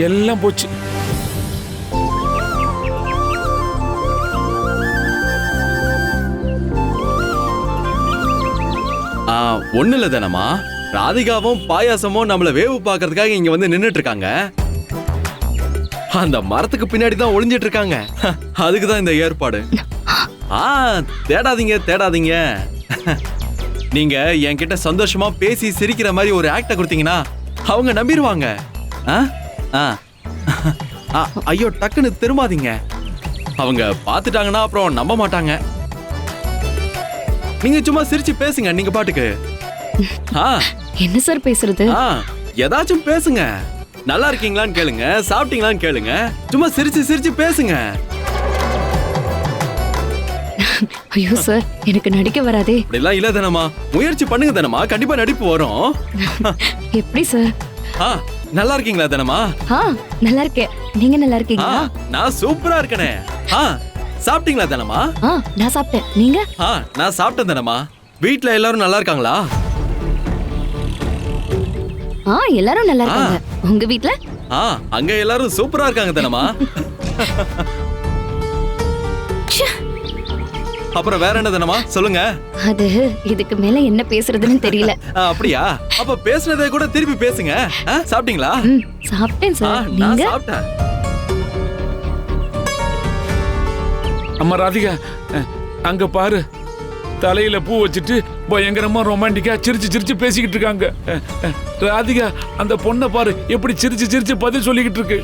எல்லாம் போச்சு. ஒண்ணு இல்ல தானம்மா, ராதிகாவும் பாயாசமும் நம்மள வேவு பாக்குறதுக்காக இங்க வந்து நின்னுட்டு இருக்காங்க. அந்த மரத்துக்கு பின்னாடி தான் ஒளிஞ்சிட்டு இருக்காங்க. அதுக்குதான் இந்த ஏற்பாடு. தேடாதீங்க தேடாதீங்க. நீங்க என்கிட்ட சந்தோஷமா பேசி சிரிக்கிற மாதிரி ஒரு ஆக்ட கொடுத்தீங்கன்னா அவங்க நம்பிடுவாங்க. ஐயோ டக்குன்னு திரும்பாதீங்க. அவங்க பாத்துட்டாங்கன்னா அப்புறம் நம்ப மாட்டாங்க. நீங்க சும்மா சிரிச்சு பேசுங்க நீங்க பாட்டுக்கு. என்ன சார் பேசுறது? ஏதாச்சும் பேசுங்க. நல்லா இருக்கீங்களான்னு கேளுங்க, சாப்பிட்டீங்களான்னு கேளுங்க. சும்மா சிரிச்சு சிரிச்சு பேசுங்க. ஐயோ சார், எனக்கு நடிக்க வராதே. அப்படிலாம் இல்ல தானம்மா, முயற்சி பண்ணுங்க தானம்மா, கண்டிப்பா நடிப்பு வரும். எப்படி சார்? நல்லா இருக்கீங்களா தானம்மா? நல்லா இருக்கேன். நீங்க நல்லா இருக்கீங்களா? நான் சூப்பரா இருக்கனே. சாப்பிட்டீங்களா தானம்மா? நான் சாப்பிட்டேன். நீங்க? நான் சாப்பிட்டேன் தானம்மா. வீட்ல எல்லாரும் நல்லா இருக்காங்களா? எல்லாரும் நல்லா இருக்காங்க. உங்க வீட்ல? அங்க எல்லாரும் சூப்பரா இருக்காங்க தானம்மா. அப்புறம் வேற என்ன தானம்மா சொல்லுங்க. அது இதுக்கு மேல என்ன பேசுறதுன்னு தெரியல. அப்படியா? அப்ப பேசுனதே கூட திருப்பி பேசுங்க. சாப்பிட்டீங்களா? சாப்பிட்டேன் சார். நான் சாப்பிட்டேன். அம்மா ராதிகா, அங்க பாரு, தலையில பூ வச்சுட்டு பயங்கரமா ரொமான்டிக்கா சிரிச்சு சிரிச்சு பேசிக்கிட்டு இருக்காங்க. ராதிகா, அந்த பொண்ணை பாரு எப்படி சிரிச்சு சிரிச்சு பதில் சொல்லிக்கிட்டு இருக்கு.